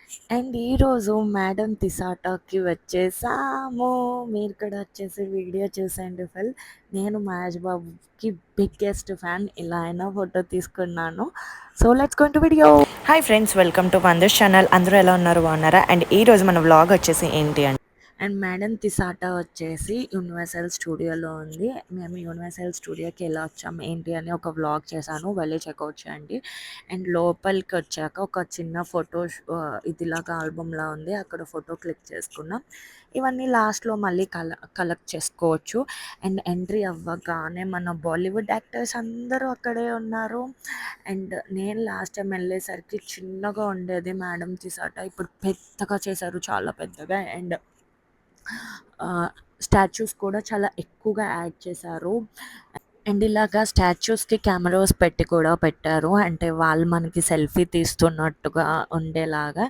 And ఈరోజు madam తిసాటాకి వచ్చేసాము. మీరు కూడా వచ్చేసి వీడియో చూసండి ఫెల్. నేను మహేష్ బాబుకి బిగ్గెస్ట్ ఫ్యాన్. ఇలా అయినా ఫోటో తీసుకున్నాను. So let's go to video. Hi friends, welcome to wonders channel. అందరూ ఎలా ఉన్నారు, బాగున్నారా? అండ్ ఈ రోజు మన వ్లాగ్ వచ్చేసి ఏంటి అంటే అండ్ మేడం తిసాటా వచ్చేసి యూనివర్సల్ స్టూడియోలో ఉంది. మేము యూనివర్సల్ స్టూడియోకి ఎలా వచ్చాము ఏంటి అని ఒక వ్లాగ్ చేశాను, వెళ్ళి చెక్అవుట్ చేయండి. అండ్ లోపలికి వచ్చాక ఒక చిన్న ఫోటో ఇదిలాగా ఆల్బమ్లా ఉంది, అక్కడ ఫోటో క్లిక్ చేసుకున్నాం. ఇవన్నీ లాస్ట్లో మళ్ళీ కలెక్ట్ చేసుకోవచ్చు. అండ్ ఎంట్రీ అవ్వగానే మన బాలీవుడ్ యాక్టర్స్ అందరూ అక్కడే ఉన్నారు. అండ్ నేను లాస్ట్ టైం వెళ్ళేసరికి చిన్నగా ఉండేది మేడం తిసాటా, ఇప్పుడు పెద్దగా చేశారు, చాలా పెద్దగా. అండ్ స్టాచ్యూస్ కూడా చాలా ఎక్కువగా యాడ్ చేశారు. అండ్ ఇలాగా స్టాచ్యూస్కి కెమెరాస్ పెట్టి కూడా పెట్టారు, అంటే వాళ్ళు మనకి సెల్ఫీ తీస్తున్నట్టుగా ఉండేలాగా.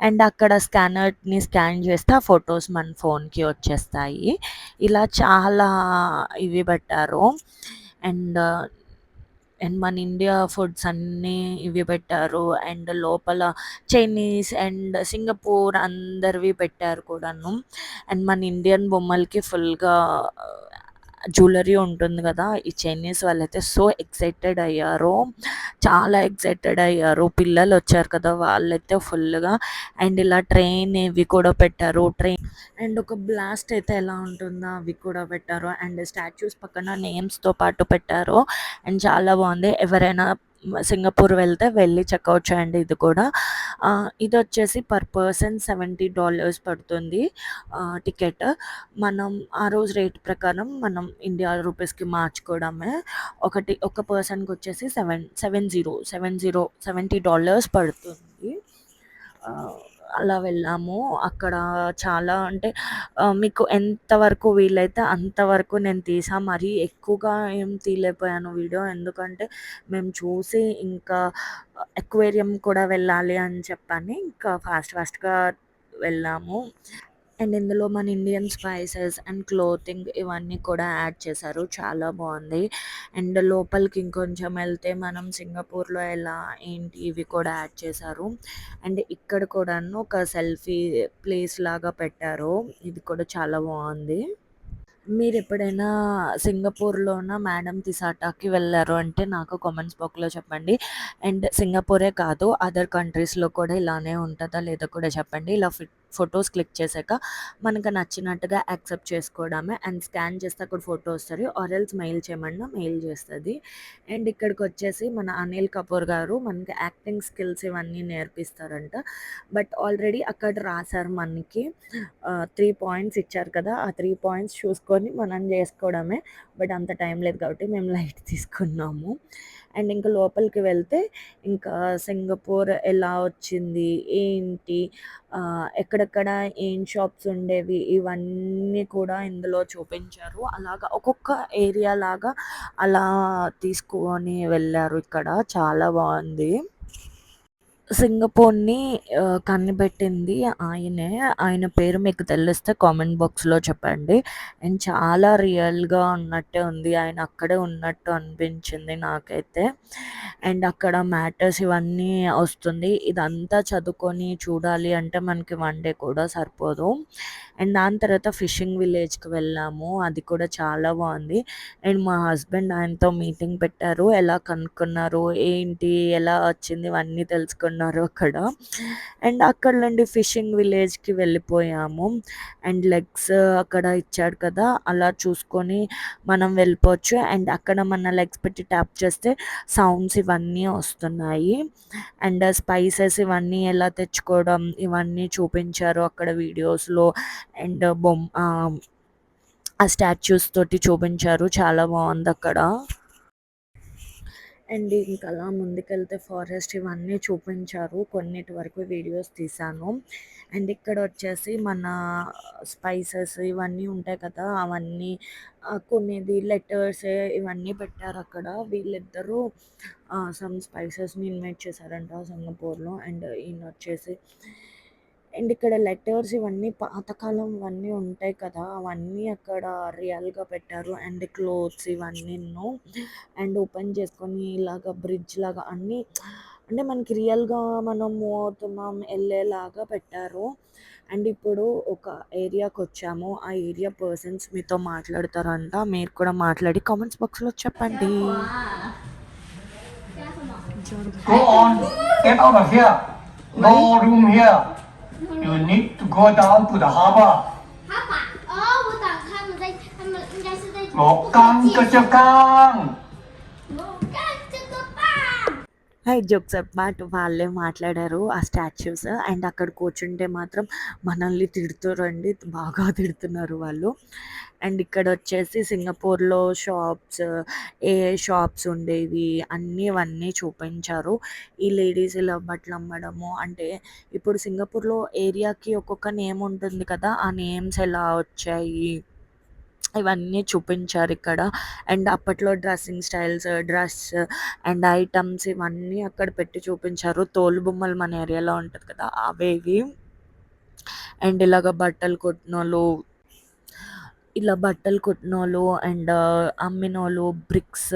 అండ్ అక్కడ స్కానర్ని స్కాన్ చేస్తే ఆ ఫొటోస్ మన ఫోన్కి వచ్చేస్తాయి. ఇలా చాలా ఇవి పెట్టారు. అండ్ అండ్ మన ఇండియా ఫుడ్స్ అన్నీ ఇవి పెట్టారు. అండ్ లోపల చైనీస్ అండ్ సింగపూర్ అందరివి పెట్టారు కూడాను. అండ్ మన ఇండియన్ బొమ్మలకి ఫుల్గా జ్యువెలరీ ఉంటుంది కదా. ఈ చైనీస్ వాళ్ళైతే సో ఎక్సైటెడ్ అయ్యారు, చాలా ఎక్సైటెడ్ అయ్యారు. పిల్లలు వచ్చారు కదా, వాళ్ళైతే ఫుల్గా. అండ్ ఇలా ట్రైన్ ఇవి కూడా పెట్టారు, ట్రైన్. అండ్ ఒక బ్లాస్ట్ అయితే ఎలా ఉంటుందో అవి కూడా పెట్టారు. అండ్ స్టాచ్యూస్ పక్కన నేమ్స్తో పాటు పెట్టారు. అండ్ చాలా బాగుంది. ఎవరైనా సింగపూర్ వెళ్తే వెళ్ళి చెక్అవుట్ చేయండి. ఇది కూడా ఇది వచ్చేసి పర్ పర్సన్ $70 పడుతుంది టికెట్. మనం ఆ రోజు రేట్ ప్రకారం మనం ఇండియా రూపీస్కి మార్చుకోవడమే. ఒక పర్సన్కి వచ్చేసి $70 పడుతుంది. అలా వెళ్ళాము. అక్కడ చాలా అంటే మీకు ఎంతవరకు వీలైతే అంతవరకు నేను తీసా. మరీ ఎక్కువగా ఏం తీయలేకపోయాను వీడియో, ఎందుకంటే మేము చూసి ఇంకా ఎక్వేరియం కూడా వెళ్ళాలి అని చెప్పని ఇంకా ఫాస్ట్గా వెళ్ళాము. అండ్ ఇందులో మన ఇండియన్ స్పైసెస్ అండ్ క్లోతింగ్ ఇవన్నీ కూడా యాడ్ చేశారు, చాలా బాగుంది. అండ్ లోపలికి ఇంకొంచెం వెళ్తే మనం సింగపూర్లో ఎలా ఏంటి ఇవి కూడా యాడ్ చేశారు. అండ్ ఇక్కడ కూడాను ఒక సెల్ఫీ ప్లేస్ లాగా పెట్టారు, ఇది కూడా చాలా బాగుంది. మీరు ఎప్పుడైనా సింగపూర్‌లోన మేడం తిసాటాకి వెళ్లారు అంటే నాకు కామెంట్స్ బాక్స్‌లో చెప్పండి. అండ్ సింగపూరే కాదు, అదర్ కంట్రీస్‌లో కూడా ఇలానే ఉంటదా లేదా కూడా చెప్పండి. ఇలా ఫోటోస్ క్లిక్ చేశాక మనకు నచ్చినట్టుగా యాక్సెప్ట్ చేసుకోవడమే. అండ్ స్కాన్ చేస్తే అక్కడ ఫోటో వస్తది, ఆర్ ఎల్స్ మెయిల్ చేయమన్నా మెయిల్ చేస్తది. అండ్ ఇక్కడికొచ్చేసి మన అనిల్ కపూర్ గారు మనకి యాక్టింగ్ స్కిల్స్ ఇవన్నీ నేర్పిస్తారంట. బట్ ఆల్రెడీ అక్కడ రాసారు మనకి 3 పాయింట్స్ ఇచ్చారు కదా, ఆ 3 పాయింట్స్ చూసుకొని మనం చేసుకోవడమే. బట్ అంత టైం లేదు కాబట్టి మేము లైట్ తీసుకున్నాము. అండ్ ఇంకా లోపలికి వెళ్తే ఇంకా సింగపూర్ ఎలా వచ్చింది ఏంటి, ఎక్కడెక్కడ ఏం షాప్స్ ఉండేవి ఇవన్నీ కూడా ఇందులో చూపించారు. అలాగా ఒక్కొక్క ఏరియా లాగా అలా తీసుకొని వెళ్ళారు. ఇక్కడ చాలా బాగుంది. సింగపూర్‌ని కనిపెట్టింది ఆయనే. ఆయన పేరు మీకు తెలిస్తే కామెంట్ బాక్స్‌లో చెప్పండి. అండ్ చాలా రియల్‌గా ఉన్నట్టే ఉంది, ఆయన అక్కడే ఉన్నట్టు అనిపించింది నాకైతే. అండ్ అక్కడ మ్యాటర్స్ ఇవన్నీ వస్తుంది. ఇదంతా చదువుకొని చూడాలి అంటే మనకి 1 డే కూడా సరిపోదు. అండ్ దాని తర్వాత ఫిషింగ్ విలేజ్‌కి వెళ్ళాము, అది కూడా చాలా బాగుంది. అండ్ మా హస్బెండ్ ఆయనతో మీటింగ్ పెట్టారు, ఎలా కనుక్కున్నారు ఏంటి, ఎలా వచ్చింది ఇవన్నీ తెలుసుకున్నారు అక్కడ. అండ్ అక్కడ నుండి ఫిషింగ్ విలేజ్‌కి వెళ్ళిపోయాము. అండ్ లెగ్స్ అక్కడ ఇచ్చాడు కదా, అలా చూసుకొని మనం వెళ్ళిపోవచ్చు. అండ్ అక్కడ మన లెగ్స్ పెట్టి ట్యాప్ చేస్తే సౌండ్స్ ఇవన్నీ వస్తున్నాయి. అండ్ స్పైసెస్ ఇవన్నీ ఎలా తెచ్చుకోవడం ఇవన్నీ చూపించారు అక్కడ వీడియోస్‌లో. అండ్ ఆ స్టాచ్యూస్ తోటి చూపించారు, చాలా బాగుందక్కడ. అండ్ ఇంకా అలా ముందుకెళ్తే ఫారెస్ట్ ఇవన్నీ చూపించారు, కొన్నిటి వరకు వీడియోస్ తీశాను. అండ్ ఇక్కడ వచ్చేసి మన స్పైసెస్ ఇవన్నీ ఉంటాయి కదా, అవన్నీ కొన్నిది లెటర్స్ ఇవన్నీ పెట్టారు అక్కడ. వీళ్ళిద్దరూ సమ్ స్పైసెస్ని ఇన్వైట్ చేశారంట సింగపూర్లో. అండ్ ఈయన వచ్చేసి అండ్ ఇక్కడ లెటర్స్ ఇవన్నీ పాతకాలం ఇవన్నీ ఉంటాయి కదా, అవన్నీ అక్కడ రియల్గా పెట్టారు. అండ్ క్లోత్స్ ఇవన్నీను. అండ్ ఓపెన్ చేసుకొని ఇలాగ బ్రిడ్జ్ లాగా అన్నీ అంటే మనకి రియల్‌గా మనం మూవ్ అవుతున్నాం ఎళ్ళేలాగా పెట్టారు. అండ్ ఇప్పుడు ఒక ఏరియాకొచ్చాము. ఆ ఏరియా పర్సన్స్ మీతో మాట్లాడతారంట. మీరు కూడా మాట్లాడి కామెంట్స్ బాక్స్‌లో చెప్పండి. Go on, get out of here. No room here. You need to go down to the harbor. 他把我打开了，他们应该是在我刚个就刚。我干这个吧。 హై జోక్స్ అపార్ట్ వాళ్ళే మాట్లాడారు ఆ స్టాచ్యూస్. అండ్ అక్కడ కూర్చుంటే మాత్రం మనల్ని తిడుతారండి. బాగా తిడుతున్నారు వాళ్ళు. అండ్ ఇక్కడ వచ్చేసి సింగపూర్‌లో షాప్స్, ఏ షాప్స్ ఉండేవి అన్నీ ఇవన్నీ చూపించారు. ఈ లేడీస్ ఇలా బట్టలు అమ్మడము అంటే ఇప్పుడు సింగపూర్‌లో ఏరియాకి ఒక్కొక్క నేమ్ ఉంటుంది కదా! ఆ నేమ్స్ ఎలా వచ్చాయి ఇవన్నీ చూపించారిక్కడ. అండ్ అప్పట్లో dressing styles, dress and items ఇవన్నీ అక్కడ పెట్టి చూపించారు. తోలుబొమ్మలు మన ఏరియాలో ఉంటది కదా! అవేవి. అండ్ ఇలాగ బట్టలు కుట్టినోళ్ళు ఇలా బట్టలు కుట్టినోళ్ళు అండ్ అమ్మినోళ్ళు, బ్రిక్స్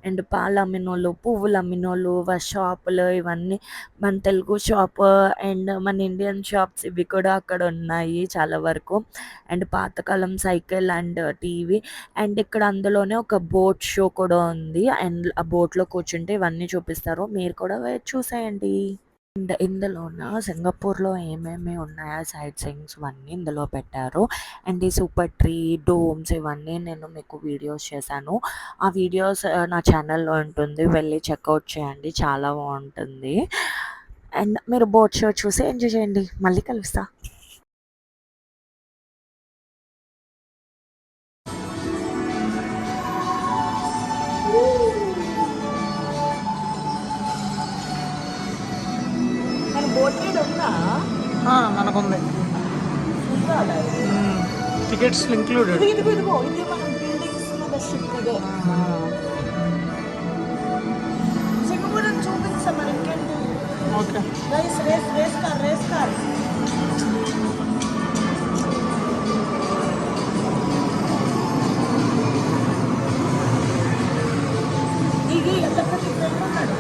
అండ్ పాలు అమ్మినోళ్ళు, పువ్వులు అమ్మినోళ్ళు, షాపులు ఇవన్నీ మన తెలుగు షాప్ అండ్ మన ఇండియన్ షాప్స్ ఇవి కూడా అక్కడ ఉన్నాయి చాలా వరకు. అండ్ పాతకాలం సైకిల్ అండ్ టీవీ అండ్ ఇక్కడ అందులోనే ఒక బోట్ షో కూడా ఉంది. అండ్ ఆ బోట్‌లో కూర్చుంటే ఇవన్నీ చూపిస్తారు. మీరు కూడా చూసేయండి. అండ్ ఇందులోన సింగపూర్‌లో ఏమేమి ఉన్నాయో సైట్ సీయింగ్స్ ఇవన్నీ ఇందులో పెట్టారు. అండ్ ఈ సూపర్ ట్రీ, డోమ్స్ ఇవన్నీ నేను మీకు వీడియోస్ చేశాను. ఆ వీడియోస్ నా ఛానల్‌లో ఉంటుంది. వెళ్ళి చెక్‌ఔట్ చేయండి. చాలా బావుంటుంది. అండ్ మీరు బోట్ షో చూసి ఎంజాయ్ చేయండి. మళ్ళీ కలుస్తా. మనకుంది టికెట్స్ ఇంక్లూడెడ్. ఇదిగో ఇది మనం బిల్డింగ్స్ మీద షిప్ ఇదే. సింగపూర్ అని చూపించా మరి ఇంకేంటి. ఓకే రేస్ కార్ ఇది ఎంత డిఫరెంట్ ఉన్నాడు.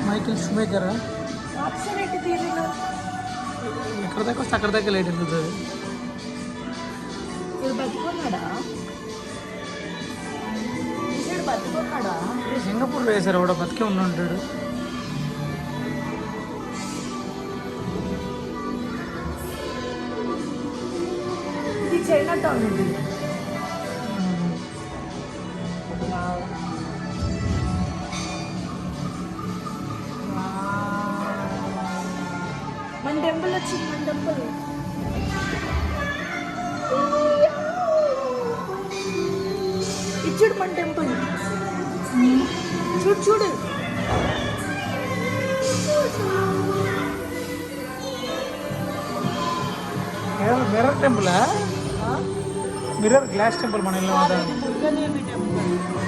మైకిల్ షుమేకర్ ఆప్షన్ ఏంటి టీవీలో? ఎక్కడ దాకా వస్తే అక్కడ దాకా లేట్ వెళ్తుంది. వీడు బతికున్నాడా? వీడు బతికున్నాడా? సింగపూర్లో వేసారు కూడా బతికే ఉండి ఉంటాడు. ఇది చైనా టౌన్ ఇది. మన టెంపుల్ వచ్చింది. మన టెంపుల్ ఇచ్చుడు మన టెంపుల్. చూడు చూడు. మిర్రర్ టెంపులా? మిర్రర్ గ్లాస్ టెంపుల్ మనం వెళ్ళాము.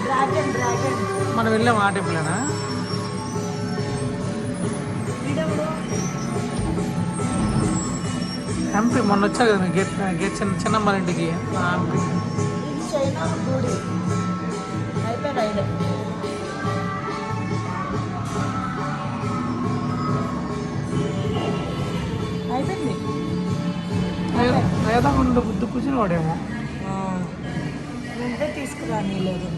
డ్రాగన్ డ్రాగన్ మనం వెళ్ళాము ఆ టెంపులేనా? హంపి మొన్న వచ్చా కదా నేను గేట్ చిన్నమ్మ ఇంటికి. హంపి చైనా గుడి అయిపోయింది. అయిపోయింది. వేదాంగుండ బుద్ధ కూర్చుని వాడేమో. ఉంటే తీసుకురాని లేదు.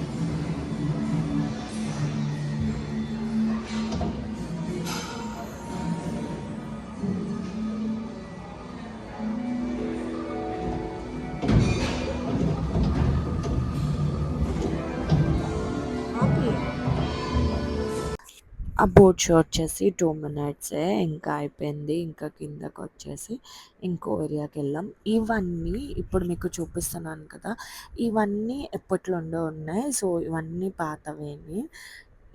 ఆ బోట్ షో వచ్చేసి 2 మినిట్సే ఇంకా అయిపోయింది. ఇంకా కిందకి వచ్చేసి ఇంకో ఏరియాకి వెళ్ళాం. ఇవన్నీ ఇప్పుడు మీకు చూపిస్తున్నాను కదా! ఇవన్నీ ఎప్పట్లోండో ఉన్నాయి. సో ఇవన్నీ పాతవేని.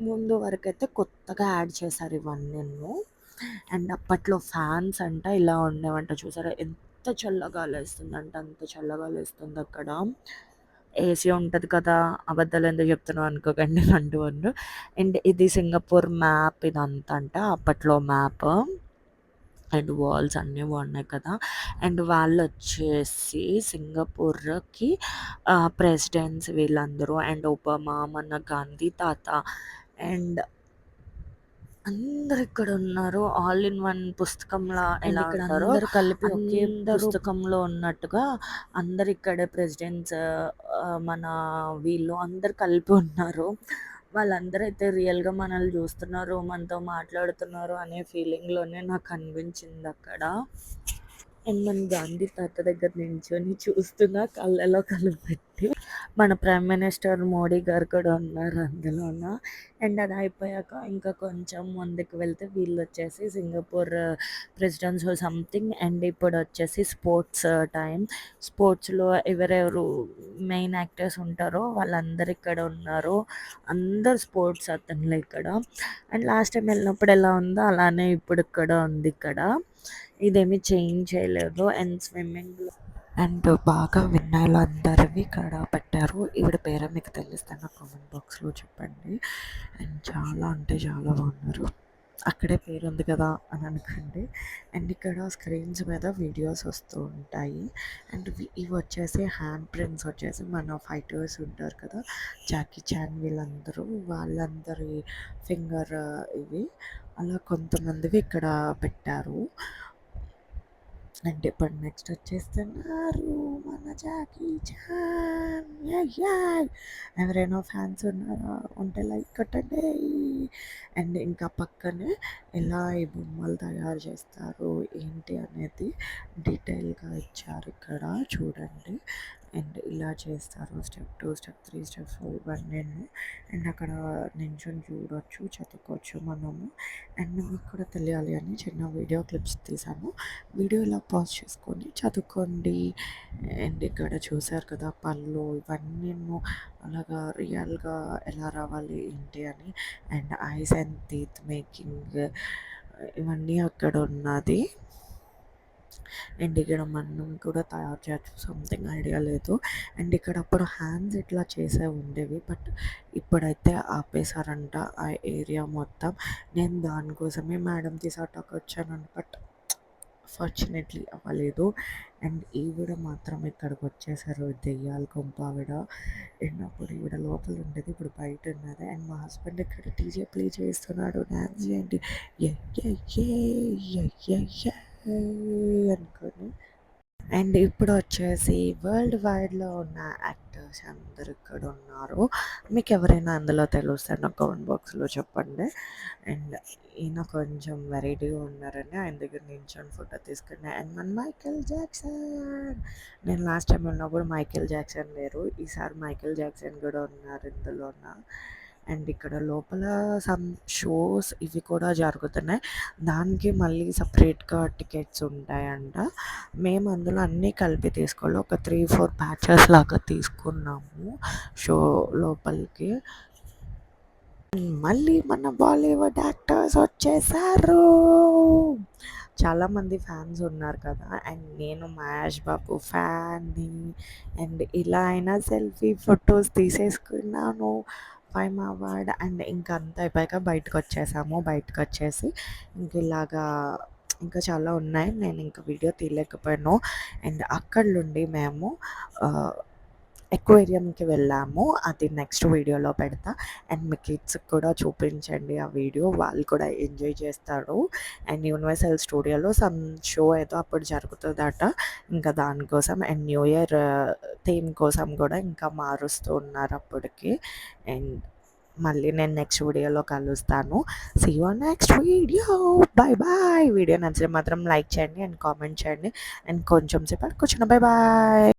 ముందు వరకైతే కొత్తగా యాడ్ చేశారు ఇవన్నీను. అండ్ అప్పట్లో ఫ్యాన్స్ అంట ఇలా ఉండేవంట. చూసారా ఎంత చల్లగాలేస్తుందంటే అంత చల్లగాలేస్తుంది అక్కడ. ఏసీ ఉంటది కదా! అబద్ధాలు ఎందుకు చెప్తున్నావు అనుకోకండి 1 అండ్ ఇది సింగపూర్ మ్యాప్ ఇదంతా అంట. అప్పట్లో మ్యాప్. అండ్ వాల్స్ అన్నీ బాగున్నాయి కదా! అండ్ వాళ్ళొచ్చేసి సింగపూర్‌కి ప్రెసిడెంట్స్ వీళ్ళందరూ అండ్ ఒబామా, మన గాంధీ తాత అండ్ అందరు ఇక్కడ ఉన్నారు. ఆల్ ఇన్ వన్ పుస్తకంలా ఎలా ఇక్కడ అందరూ కలిపి ఒకే పుస్తకంలో ఉన్నట్టుగా అందరు ఇక్కడే ప్రెసిడెంట్స్ మన వీళ్ళు అందరు కలిపి ఉన్నారు. వాళ్ళందరూ అయితే రియల్‌గా మనల్ని చూస్తున్నారు, మనతో మాట్లాడుతున్నారు అనే ఫీలింగ్‌లోనే నాకు అనిపించింది అక్కడ. అండ్ మన గాంధీ తాత దగ్గర నించొని చూస్తున్నా కళ్ళలో కళ్ళు పెట్టి. మన ప్రైమ్ మినిస్టర్ మోడీ గారు కూడా ఉన్నారు అందులోన. అండ్ అది అయిపోయాక ఇంకా కొంచెం ముందుకు వెళ్తే వీళ్ళు వచ్చేసి సింగపూర్ ప్రెసిడెంట్స్ సంథింగ్. అండ్ ఇప్పుడు వచ్చేసి స్పోర్ట్స్ టైం. స్పోర్ట్స్లో ఎవరెవరు మెయిన్ యాక్టర్స్ ఉంటారో వాళ్ళందరూ ఇక్కడ ఉన్నారు. అందరు స్పోర్ట్స్ అతనులు ఇక్కడ. అండ్ లాస్ట్ టైం వెళ్ళినప్పుడు ఎలా ఉందో అలానే ఇప్పుడు కూడా ఉంది ఇక్కడ. ఇదేమి చేంజ్ చేయలేదు. అండ్ స్విమ్మింగ్లో అండ్ బాగా విన్నాళ్ళు అందరివి ఇక్కడ పెట్టారు. ఈవిడ పేరు మీకు తెలిస్తే నా కామెంట్ బాక్స్లో చెప్పండి. అండ్ చాలా అంటే చాలా బాగున్నారు. అక్కడే పేరు ఉంది కదా అని అనుకోండి. అండ్ ఇక్కడ స్క్రీన్స్ మీద వీడియోస్ వస్తూ ఉంటాయి. అండ్ ఇవి వచ్చేసి హ్యాండ్ ప్రింట్స్ వచ్చేసి మన ఫైటర్స్ ఉంటారు కదా, జాకీ చాన్ వీళ్ళందరూ వాళ్ళందరి ఫింగర్ ఇవి అలా కొంతమందివి ఇక్కడ పెట్టారు. అండ్ ఇప్పుడు నెక్స్ట్ వచ్చేస్తున్నారు మన జాకీ చాన్. ఎవరైనా ఫ్యాన్స్ ఉన్నారా ఉంటే లైక్ కొట్టండి. అండ్ ఇంకా పక్కనే ఎలా ఈ బొమ్మలు తయారు చేస్తారు ఏంటి అనేది డీటెయిల్గా ఇచ్చారు ఇక్కడ చూడండి. అండ్ ఇలా చేస్తారు స్టెప్ 2, స్టెప్ 3, స్టెప్ 4 ఇవన్నీ. అండ్ అక్కడ నించొని చూడవచ్చు, చదువుకోవచ్చు మనము. అండ్ మీకు కూడా తెలియాలి అని చిన్న వీడియో క్లిప్స్ తీసాను. వీడియో ఇలా పాజ్ చేసుకొని చదువుకోండి. అండ్ ఇక్కడ చూసారు కదా పళ్ళు ఇవన్నీ అలాగా రియల్గా ఎలా రావాలి ఏంటి అని. And ice and teeth making ఇవన్నీ అక్కడ ఉన్నది. అండ్ ఇక్కడ మనం కూడా తయారు చేయొచ్చు, సంథింగ్ ఐడియా లేదు. అండ్ ఇక్కడ అప్పుడు హ్యాండ్స్ ఇట్లా చేసే ఉండేవి, బట్ ఇప్పుడైతే ఆపేశారంట ఆ ఏరియా మొత్తం. నేను దానికోసమే మేడం తీసాటకు వచ్చాను, బట్ ఫార్చునేట్లీ అవ్వలేదు. అండ్ ఈవిడ మాత్రం ఇక్కడికి వచ్చేసారు, దెయ్యాల గుంపు ఆవిడ. అండ్ అప్పుడు ఈవిడ లోపల ఉండేది, ఇప్పుడు బయట ఉన్నది. అండ్ మా హస్బెండ్ ఇక్కడ డీజే ప్లే చేస్తున్నాడు, డ్యాన్స్ చేయండి అనుకొని. అండ్ ఇప్పుడు వచ్చేసి వరల్డ్ వైడ్లో ఉన్న యాక్టర్స్ అందరు ఇక్కడ ఉన్నారు. మీకు ఎవరైనా అందులో తెలుస్తే నాకు కామెంట్ బాక్స్లో చెప్పండి. అండ్ ఈయన కొంచెం వెరైటీగా ఉన్నారని ఆయన దగ్గర నించొని ఫోటో తీసుకున్నా. అండ్ మన మైకేల్ జాక్సన్, నేను లాస్ట్ టైం ఉన్నప్పుడు మైకేల్ జాక్సన్ లేరు, ఈసారి మైకేల్ జాక్సన్ కూడా ఉన్నారు ఇందులోన. అండ్ ఇక్కడ లోపల సమ్ షోస్ ఇవి కూడా జరుగుతున్నాయి, దానికి మళ్ళీ సపరేట్గా టికెట్స్ ఉంటాయంట. మేము అందులో అన్నీ కలిపి తీసుకోవాలి, ఒక 3-4 బ్యాచెస్ లాగా తీసుకున్నాము షో లోపలికి. మళ్ళీ మన బాలీవుడ్ యాక్టర్స్ వచ్చేసారు, చాలామంది ఫ్యాన్స్ ఉన్నారు కదా. అండ్ నేను మహేష్ బాబు ఫ్యాన్ని. అండ్ ఇలా అయినా సెల్ఫీ ఫొటోస్ తీసేసుకున్నాను ఫైమ్ అవార్డ్. అండ్ ఇంకా అంతా అయిపోయాక బయటకు వచ్చేసాము. బయటకు వచ్చేసి ఇంక ఇలాగా ఇంకా చాలా ఉన్నాయి, నేను ఇంకా వీడియో తీయలేకపోయాను. అండ్ అక్కడ నుండి మేము ఎక్వేరియంకి వెళ్ళాము, అది నెక్స్ట్ వీడియోలో పెడతా. అండ్ మీ కిడ్స్కి కూడా చూపించండి ఆ వీడియో, వాళ్ళు కూడా ఎంజాయ్ చేస్తారు. అండ్ యూనివర్సల్ స్టూడియోలో సమ్ షో ఏదో అప్పుడు జరుగుతుందట, ఇంకా దానికోసం. అండ్ న్యూ ఇయర్ థీమ్ కోసం కూడా ఇంకా మారుస్తూ ఉన్నారు అప్పటికి. అండ్ మళ్ళీ నేను నెక్స్ట్ వీడియోలో కలుస్తాను. See you on next video, bye bye. Video నచ్చితే మాత్రం లైక్ చేయండి అండ్ కామెంట్ చేయండి. అండ్ కొంచెం సేపు కూర్చున్న బాయ్ బాయ్.